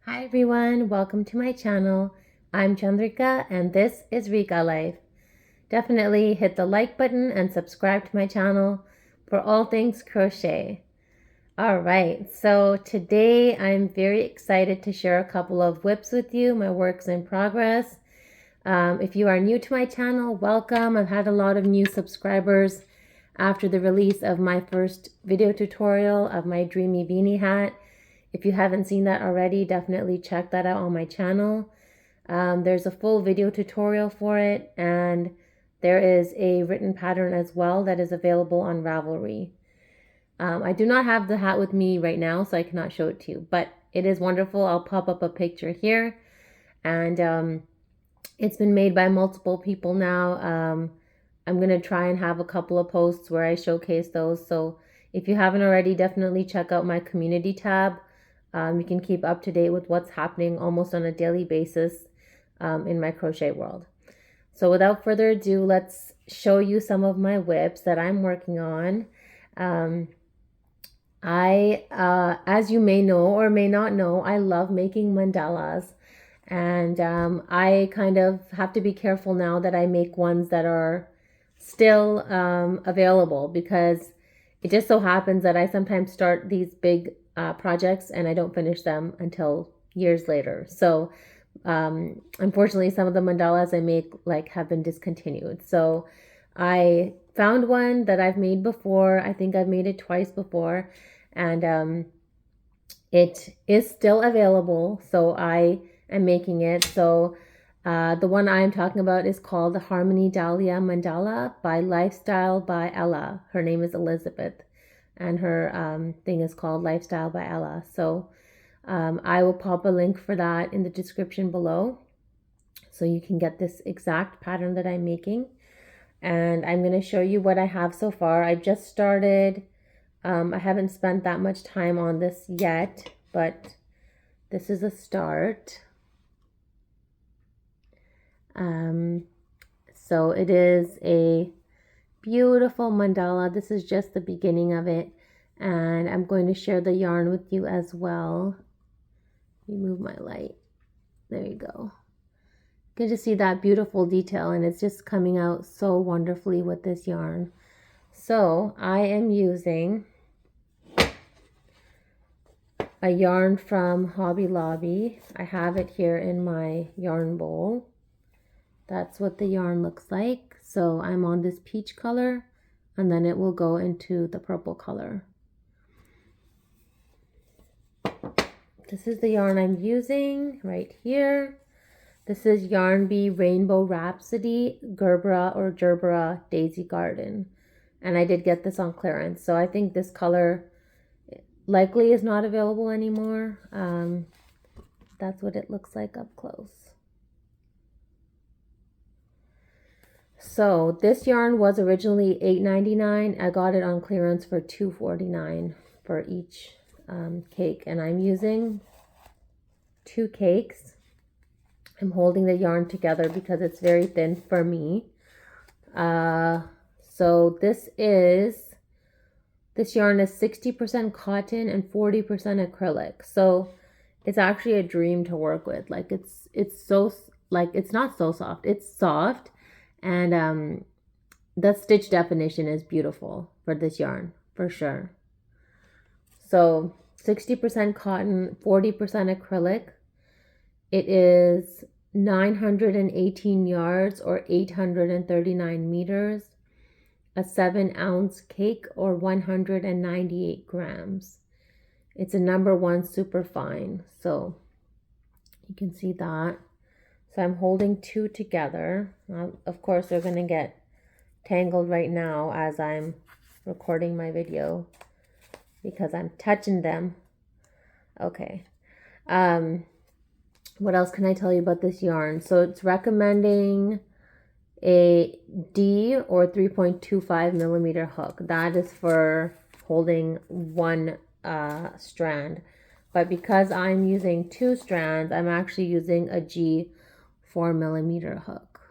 Hi everyone, welcome to my channel. I'm Chandrika and this is Rika Life. Definitely hit the like button and subscribe to my channel for all things crochet. Alright, so today I'm very excited to share a couple of whips with you, my works in progress. If you are new to my channel, welcome. I've had a lot of new subscribers after the release of my first video tutorial of my dreamy beanie hat. If you haven't seen that already, definitely check that out on my channel. There's a full video tutorial for it, and there is a written pattern as well that is available on Ravelry. I do not have the hat with me right now, so I cannot show it to you, but it is wonderful. I'll pop up a picture here, and it's been made by multiple people now. I'm going to try and have a couple of posts where I showcase those, so if you haven't already, definitely check out my community tab. You can keep up to date with what's happening almost on a daily basis in my crochet world. So without further ado, let's show you some of my whips that I'm working on. As you may know or may not know, I love making mandalas. And I kind of have to be careful now that I make ones that are still available, because it just so happens that I sometimes start these big projects and I don't finish them until years later. So unfortunately, some of the mandalas I make have been discontinued. So I found one that I've made before. I think I've made it twice before, and it is still available. So I am making it. So the one I'm talking about is called the Harmony Dahlia Mandala by Lifestyle by Ella. Her name is Elizabeth, and her thing is called Lifestyle by Ella. So I will pop a link for that in the description below, so you can get this exact pattern that I'm making. And I'm going to show you what I have so far. I just started. I haven't spent that much time on this yet, but this is a start. So it is a beautiful mandala. This is just the beginning of it, and I'm going to share the yarn with you as well. Remove my light. There you go. Good to see that beautiful detail, and it's just coming out so wonderfully with this yarn. So I am using a yarn from Hobby Lobby. I have it here in my yarn bowl. That's what the yarn looks like. So I'm on this peach color, and then it will go into the purple color. This is the yarn I'm using right here. This is Yarn Bee Rainbow Rhapsody Gerbera or Gerbera Daisy Garden. And I did get this on clearance. So I think this color likely is not available anymore. That's what it looks like up close. So this yarn was originally $8.99. I got it on clearance for $2.49 for each cake, and I'm using 2 cakes. I'm holding the yarn together because it's very thin for me. So this yarn is 60% cotton and 40% acrylic. So it's actually a dream to work with. Like it's so, like, it's not so soft. It's soft, and the stitch definition is beautiful for this yarn for sure. So 60% cotton, 40% acrylic. It is 918 yards or 839 meters, a 7-ounce cake or 198 grams. It's a #1 super fine, so you can see that. So I'm holding 2 together. Of course, they're going to get tangled right now as I'm recording my video because I'm touching them. Okay. What else can I tell you about this yarn? So it's recommending a D or 3.25 millimeter hook. That is for holding 1 strand. But because I'm using 2 strands, I'm actually using a G 4 millimeter hook.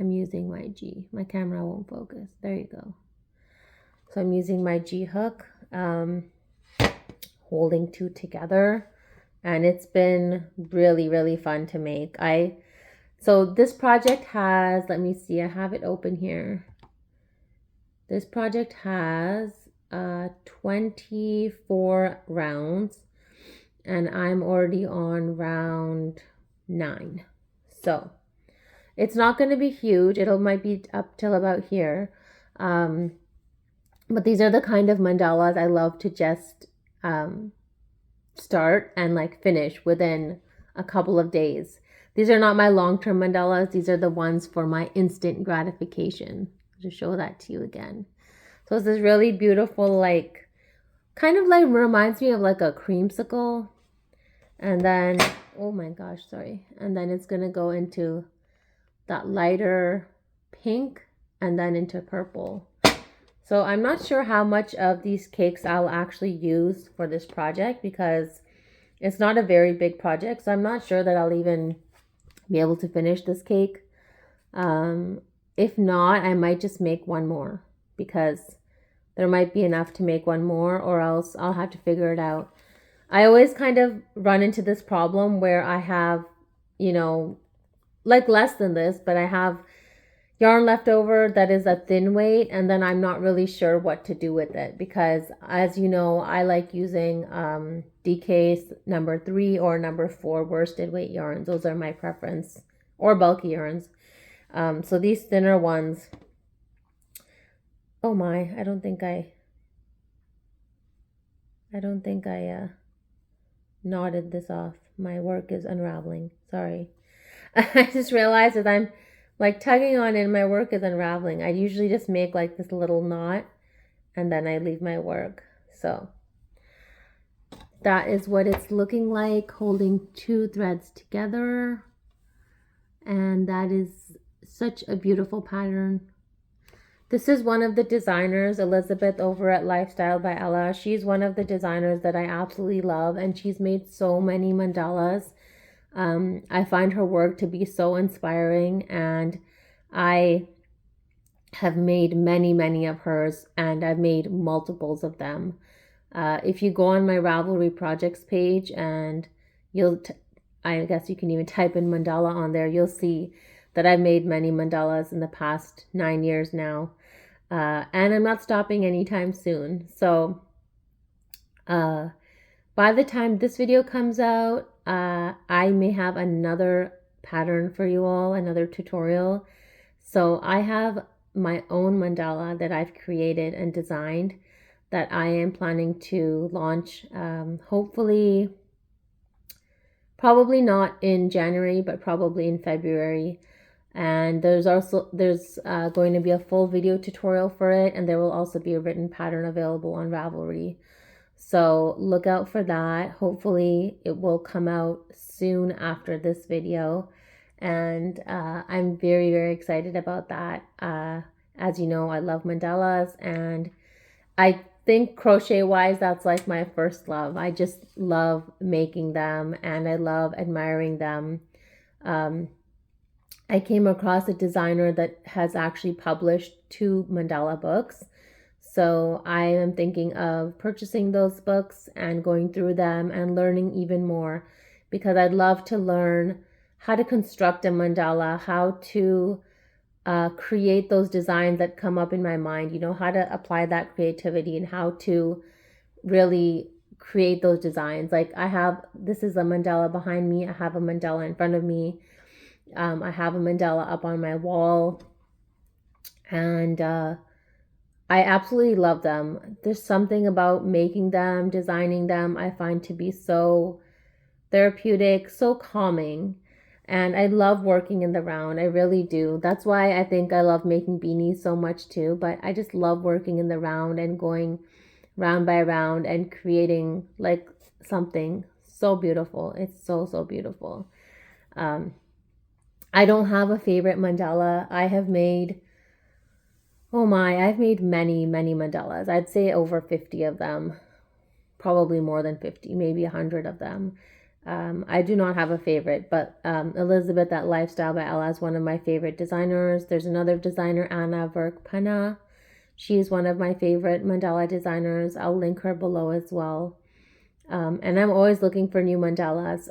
I'm using my G. My camera won't focus. There you go. So I'm using my G hook. holding two together, and it's been really, really fun to make. So this project has, let me see, I have it open here. This project has 24 rounds, and I'm already on round 9. So it's not going to be huge. It might be up till about here. But these are the kind of mandalas I love to just start and like finish within a couple of days. These are not my long-term mandalas. These are the ones for my instant gratification. I'll just show that to you again. So it's this really beautiful, like, kind of like reminds me of like a creamsicle. And then, oh my gosh, sorry. And then it's going to go into that lighter pink and then into purple. So I'm not sure how much of these cakes I'll actually use for this project because it's not a very big project. So I'm not sure that I'll even be able to finish this cake. If not, I might just make one more because there might be enough to make one more, or else I'll have to figure it out. I always kind of run into this problem where I have, you know, like less than this, but I have yarn left over that is a thin weight, and then I'm not really sure what to do with it because, as you know, I like using DK's number 3 or number 4 worsted weight yarns. Those are my preference, or bulky yarns. So these thinner ones, oh my, I don't think I knotted this off. My work is unraveling. Sorry. I just realized that I'm like tugging on it and my work is unraveling. I usually just make like this little knot and then I leave my work. So that is what it's looking like, holding 2 threads together. And that is such a beautiful pattern. This is one of the designers, Elizabeth, over at Lifestyle by Ella. She's one of the designers that I absolutely love, and she's made so many mandalas. I find her work to be so inspiring, and I have made many of hers, and I've made multiples of them. If you go on my Ravelry projects page, and I guess you can even type in mandala on there, you'll see that I've made many mandalas in the past 9 years now. And I'm not stopping anytime soon. So by the time this video comes out, I may have another pattern for you all, another tutorial. So I have my own mandala that I've created and designed that I am planning to launch, hopefully, probably not in January, but probably in February. And there's going to be a full video tutorial for it, and there will also be a written pattern available on Ravelry. So look out for that. Hopefully it will come out soon after this video, and I'm very excited about that. As you know, I love mandalas, and I think crochet wise that's like my first love. I just love making them and I love admiring them. I came across a designer that has actually published 2 mandala books. So I am thinking of purchasing those books and going through them and learning even more, because I'd love to learn how to construct a mandala, how to create those designs that come up in my mind, you know, how to apply that creativity and how to really create those designs. Like this is a mandala behind me. I have a mandala in front of me. I have a mandala up on my wall, and I absolutely love them. There's something about making them, designing them, I find to be so therapeutic, so calming. And I love working in the round. I really do. That's why I think I love making beanies so much too. But I just love working in the round and going round by round and creating like something so beautiful. It's so beautiful. I don't have a favorite mandala. I've made many mandalas. I'd say over 50 of them, probably more than 50, maybe 100 of them. I do not have a favorite, but Elizabeth at Lifestyle by Ella is one of my favorite designers. There's another designer, Anna Virkpanna. She's one of my favorite mandala designers. I'll link her below as well. And I'm always looking for new mandalas.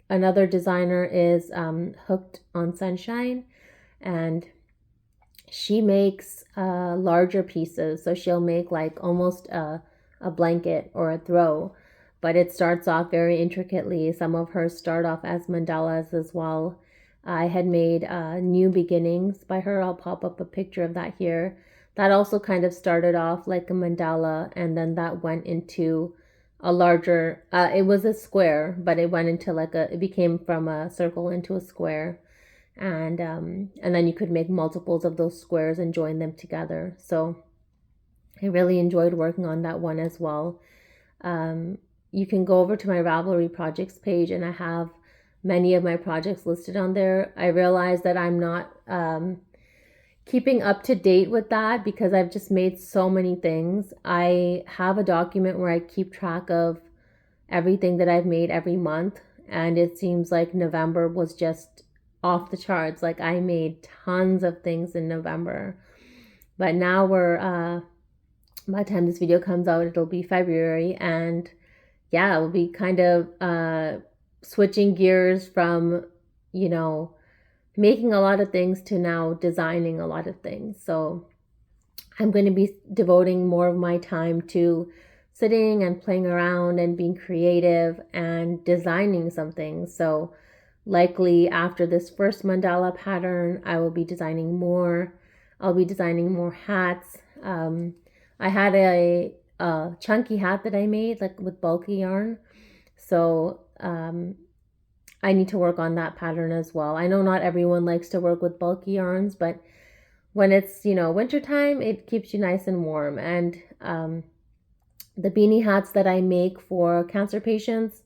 Another designer is Hooked on Sunshine, and she makes larger pieces. So she'll make like almost a blanket or a throw, but it starts off very intricately. Some of hers start off as mandalas as well. I had made New Beginnings by her. I'll pop up a picture of that here. That also kind of started off like a mandala, and then that went into a larger, it was a square, but it went into like it became from a circle into a square. And then you could make multiples of those squares and join them together. So I really enjoyed working on that one as well. You can go over to my Ravelry projects page, and I have many of my projects listed on there. I realize that I'm not keeping up to date with that because I've just made so many things. I have a document where I keep track of everything that I've made every month, and it seems like November was just off the charts. Like I made tons of things in November, but now by the time this video comes out, it'll be February, and yeah, we'll be kind of switching gears from, making a lot of things to now designing a lot of things. So I'm going to be devoting more of my time to sitting and playing around and being creative and designing something. So likely after this first mandala pattern, I will be designing more. I'll be designing more hats. I had a chunky hat that I made like with bulky yarn. So I need to work on that pattern as well. I know not everyone likes to work with bulky yarns, but when it's, wintertime, it keeps you nice and warm. And the beanie hats that I make for cancer patients,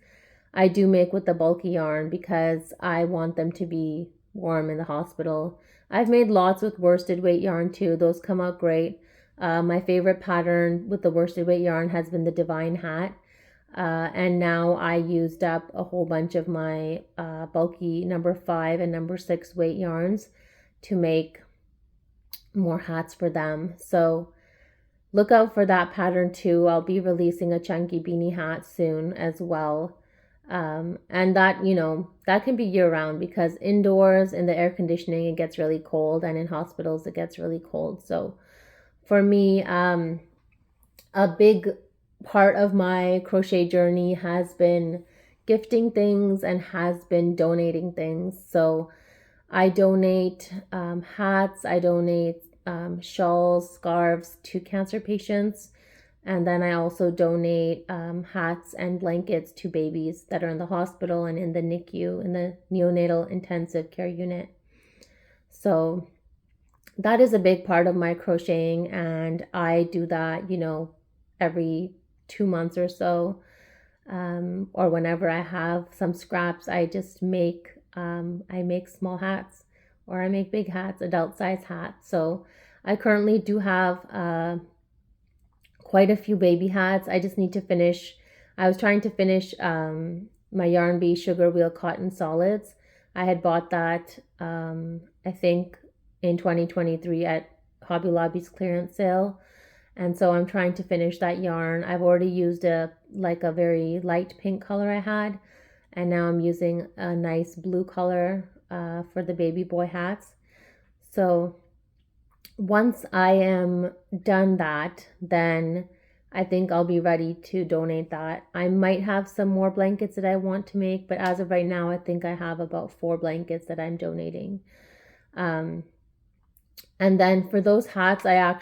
I do make with the bulky yarn because I want them to be warm in the hospital. I've made lots with worsted weight yarn too. Those come out great. My favorite pattern with the worsted weight yarn has been the Divine hat. And now I used up a whole bunch of my bulky number 5 and number 6 weight yarns to make more hats for them. So look out for that pattern too. I'll be releasing a chunky beanie hat soon as well. And that, that can be year round because indoors in the air conditioning, it gets really cold, and in hospitals, it gets really cold. So for me, a big part of my crochet journey has been gifting things and has been donating things. So I donate hats, I donate shawls, scarves to cancer patients. And then I also donate hats and blankets to babies that are in the hospital and in the NICU, in the neonatal intensive care unit. So that is a big part of my crocheting, and I do that, every 2 months or so, or whenever I have some scraps, I just make small hats, or I make big hats, adult size hats. So I currently do have quite a few baby hats. I just need to finish. I was trying to finish my Yarn Bee Sugar Wheel Cotton Solids. I had bought that, I think, in 2023 at Hobby Lobby's clearance sale. And so I'm trying to finish that yarn. I've already used a very light pink color I had. And now I'm using a nice blue color for the baby boy hats. So once I am done that, then I think I'll be ready to donate that. I might have some more blankets that I want to make, but as of right now, I think I have about 4 blankets that I'm donating. And then for those hats, I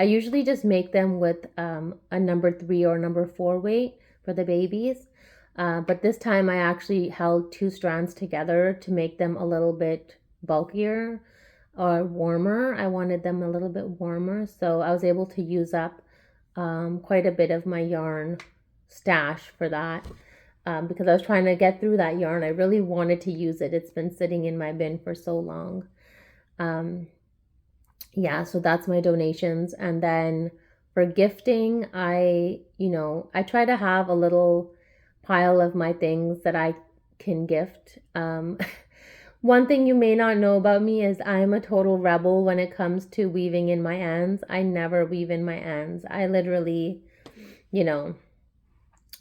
usually just make them with a number 3 or number 4 weight for the babies. But this time I actually held 2 strands together to make them a little bit bulkier or warmer. I wanted them a little bit warmer, so I was able to use up quite a bit of my yarn stash for that because I was trying to get through that yarn. I really wanted to use it. It's been sitting in my bin for so long. Yeah, so that's my donations. And then for gifting, I try to have a little pile of my things that I can gift. One thing you may not know about me is I'm a total rebel when it comes to weaving in my ends. I never weave in my ends. I literally you know,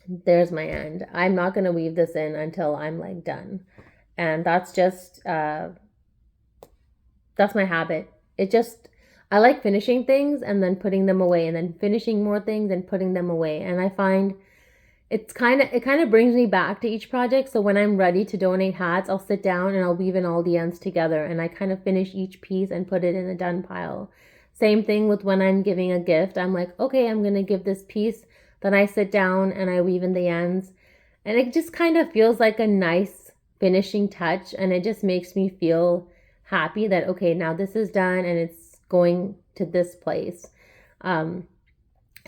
there's my end. I'm not going to weave this in until I'm like done. And that's just, that's my habit. It just, I like finishing things and then putting them away and then finishing more things and putting them away. And I find it kind of brings me back to each project. So when I'm ready to donate hats, I'll sit down and I'll weave in all the ends together, and I kind of finish each piece and put it in a done pile. Same thing with when I'm giving a gift. I'm like, okay, I'm going to give this piece. Then I sit down and I weave in the ends. And it just kind of feels like a nice finishing touch. And it just makes me feel happy that, okay, now this is done and it's going to this place.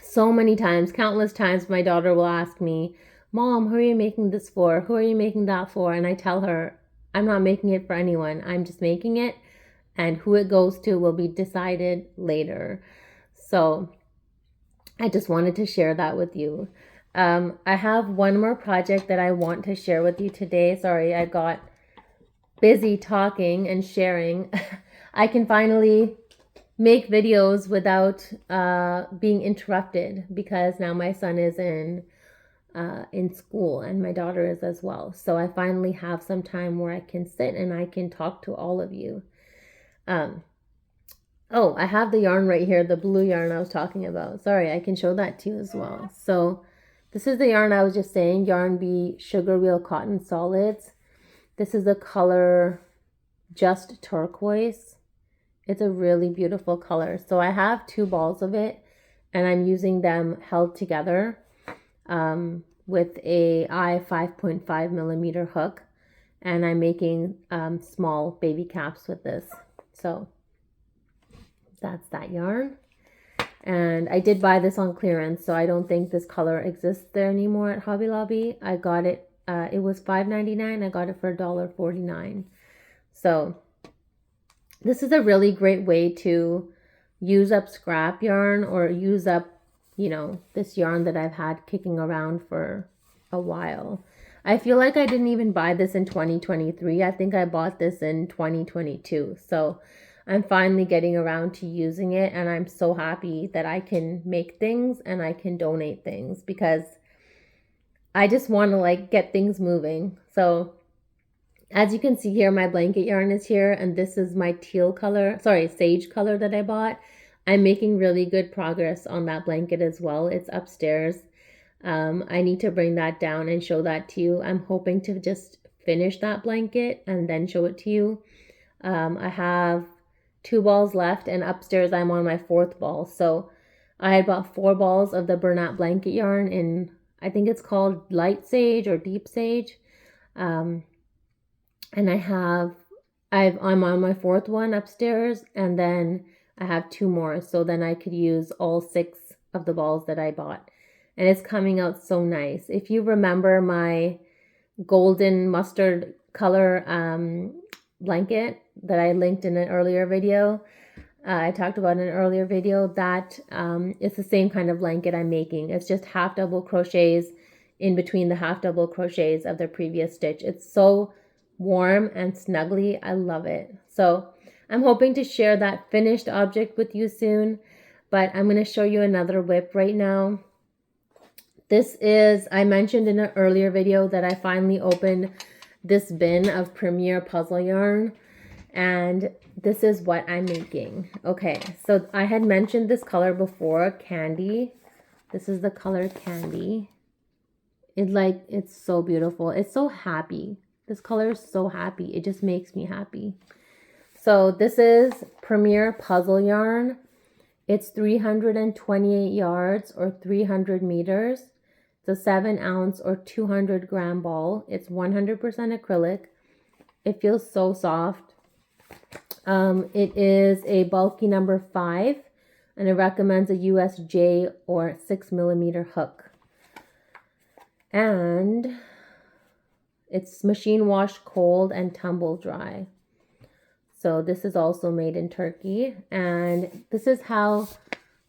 So many times, countless times, my daughter will ask me, Mom, who are you making this for? Who are you making that for? And I tell her, I'm not making it for anyone. I'm just making it, and who it goes to will be decided later. So I just wanted to share that with you. I have one more project that I want to share with you today. Sorry, I got busy talking and sharing. I can finally make videos without being interrupted, because now my son is in school and my daughter is as well. So I finally have some time where I can sit and I can talk to all of you. Oh, I have the yarn right here, the blue yarn I was talking about. Sorry, I can show that to you as well. So this is the yarn I was just saying, Yarn Bee Sugar Wheel Cotton Solids. This is the color Just Turquoise. It's a really beautiful color. So I have 2 balls of it, and I'm using them held together with a 5.5 millimeter hook, and I'm making small baby caps with this. So that's that yarn. And I did buy this on clearance, so I don't think this color exists there anymore at Hobby Lobby. I got it, it was $5.99. I got it for $1.49. So this is a really great way to use up scrap yarn, or use up, you know, this yarn that I've had kicking around for a while. I feel like I didn't even buy this in 2023. I think I bought this in 2022. So I'm finally getting around to using it, and I'm so happy that I can make things and I can donate things, because I just want to like get things moving. So as you can see here, my blanket yarn is here, and this is my sage color that I bought. I'm making really good progress on that blanket as well. It's upstairs. I need to bring that down and show that to you. I'm hoping to just finish that blanket and then show it to you. I have 2 balls left, and upstairs I'm on my 4th ball. So I had bought 4 balls of the Bernat blanket yarn in, I think it's called light sage or deep sage. And I'm on my 4th one upstairs, and then I have 2 more. So then I could use all 6 of the balls that I bought, and it's coming out so nice. If you remember my golden mustard color blanket that I linked in an earlier video, I talked about in an earlier video, that it's the same kind of blanket I'm making. It's just half double crochets in between the half double crochets of the previous stitch. It's so warm and snuggly. I love it. So I'm hoping to share that finished object with you soon, but I'm going to show you another whip right now. This is, I mentioned in an earlier video that I finally opened this bin of Premier puzzle yarn, and this is what I'm making. Okay, so I had mentioned this color before, Candy. This is the color Candy. It's so beautiful. It's so happy. This color is so happy. It just makes me happy. So this is Premier puzzle yarn. It's 328 yards or 300 meters. It's a 7-ounce or 200 gram ball. It's 100% acrylic. It feels so soft. It is a bulky number 5, and it recommends a USJ or 6 millimeter hook. And it's machine wash cold and tumble dry. So this is also made in Turkey, and this is how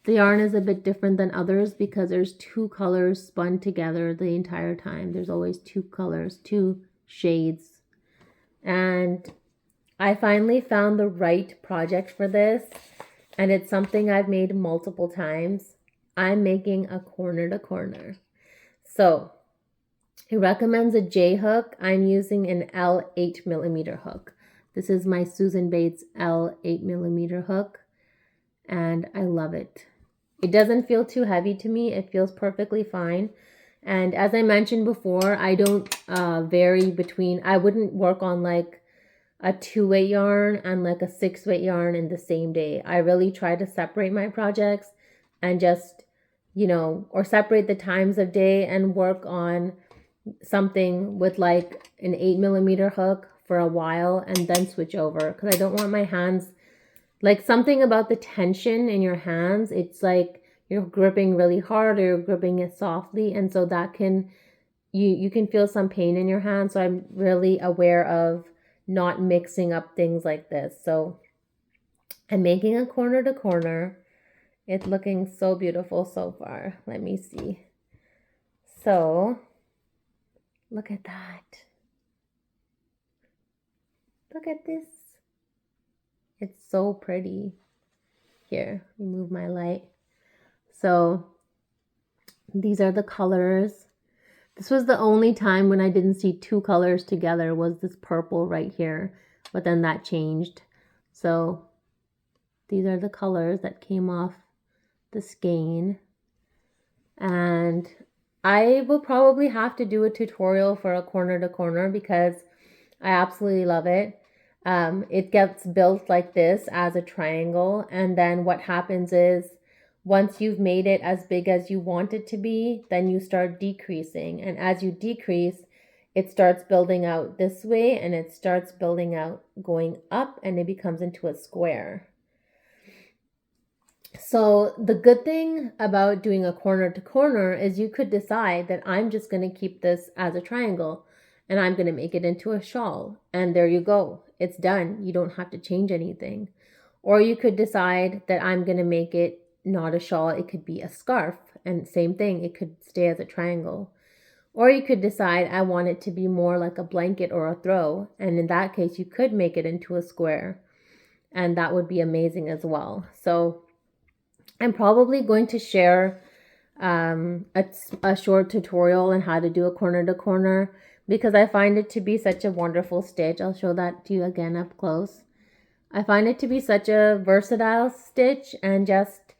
the yarn is a bit different than others, because there's 2 colors spun together the entire time. There's always 2 colors, 2 shades. And I finally found the right project for this, and it's something I've made multiple times. I'm making a corner to corner. So it recommends a J hook. I'm using an L 8mm hook. This is my Susan Bates L 8mm hook, and I love it. It doesn't feel too heavy to me. It feels perfectly fine. And as I mentioned before, I don't vary between, I wouldn't work on like a 2-weight yarn and like a 6-weight yarn in the same day. I really try to separate my projects and just, or separate the times of day and work on something with like an 8mm hook for a while and then switch over, because I don't want my hands, like something about the tension in your hands. It's like you're gripping really hard or you're gripping it softly, and so that can, you can feel some pain in your hand. So I'm really aware of not mixing up things like this. So I'm making a corner to corner. It's looking so beautiful so far. Let me see. So look at that. Look at this. It's so pretty. Here, remove my light. So these are the colors. This was the only time when I didn't see two colors together, was this purple right here, but then that changed. So these are the colors that came off the skein. And I will probably have to do a tutorial for a corner to corner because I absolutely love it. It gets built like this as a triangle, and then what happens is once you've made it as big as you want it to be, then you start decreasing, and as you decrease, it starts building out this way, and it starts building out going up, and it becomes into a square. So the good thing about doing a corner to corner is you could decide that I'm just going to keep this as a triangle and I'm going to make it into a shawl, and there you go. It's done. You don't have to change anything. Or you could decide that I'm going to make it not a shawl. It could be a scarf, and same thing. It could stay as a triangle. Or you could decide I want it to be more like a blanket or a throw, and in that case you could make it into a square, and that would be amazing as well. So I'm probably going to share a short tutorial on how to do a corner to corner because I find it to be such a wonderful stitch. I'll show that to you again up close. I find it to be such a versatile stitch, and just,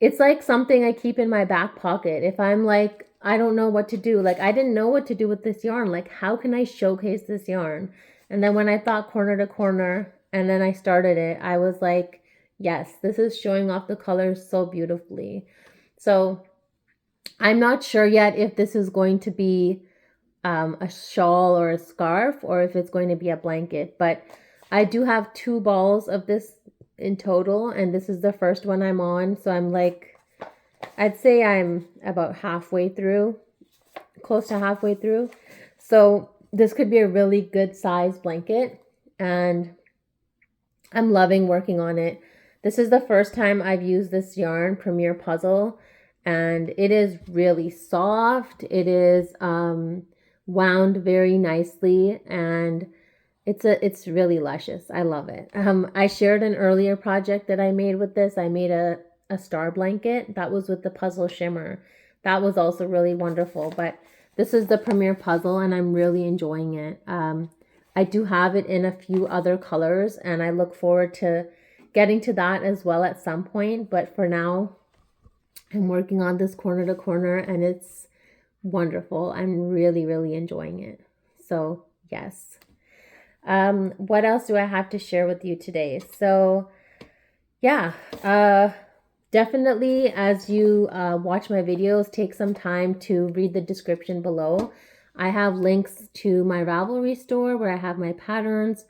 it's like something I keep in my back pocket. If I'm like, I don't know what to do, like I didn't know what to do with this yarn, like how can I showcase this yarn? And then when I thought corner to corner and then I started it, I was like, yes, this is showing off the colors so beautifully. So I'm not sure yet if this is going to be a shawl or a scarf, or if it's going to be a blanket, but I do have 2 balls of this in total, and this is the first one I'm on. So I'm like, I'd say I'm about halfway through, close to halfway through. So this could be a really good size blanket, and I'm loving working on it. This is the first time I've used this yarn, Premier Puzzle, and it is really soft. It is wound very nicely, and it's really luscious. I love it. I shared an earlier project that I made with this. I made a star blanket that was with the puzzle shimmer. That was also really wonderful, but this is the Premier Puzzle, and I'm really enjoying it. I do have it in a few other colors, and I look forward to getting to that as well at some point, but for now I'm working on this corner to corner, and it's wonderful. I'm really, really enjoying it. So yes. What else do I have to share with you today? So yeah, definitely as you watch my videos, take some time to read the description below. I have links to my Ravelry store where I have my patterns.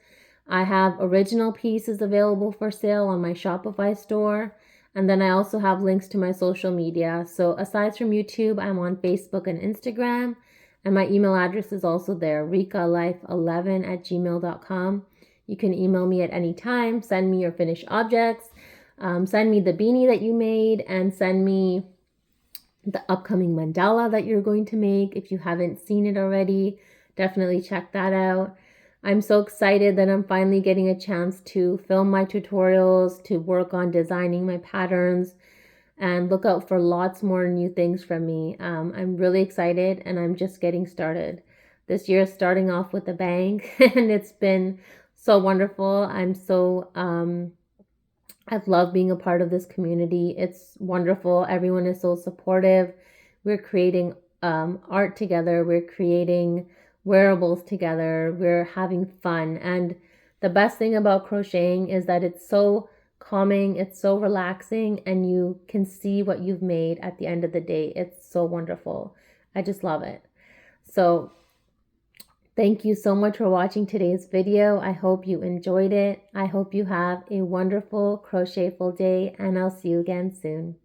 I have original pieces available for sale on my Shopify store. And then I also have links to my social media. So aside from YouTube, I'm on Facebook and Instagram. And my email address is also there, rikalife11@gmail.com. You can email me at any time, send me your finished objects, send me the beanie that you made, and send me the upcoming mandala that you're going to make. If you haven't seen it already, definitely check that out. I'm so excited that I'm finally getting a chance to film my tutorials, to work on designing my patterns. and look out for lots more new things from me. I'm really excited and I'm just getting started. This year is starting off with a bang and it's been so wonderful. I've loved being a part of this community. It's wonderful. Everyone is so supportive. We're creating art together. We're creating wearables together. We're having fun. And the best thing about crocheting is that it's so calming, it's so relaxing, and you can see what you've made at the end of the day. It's so wonderful. I just love it. So thank you so much for watching today's video. I hope you enjoyed it. I hope you have a wonderful crochetful day, and I'll see you again soon.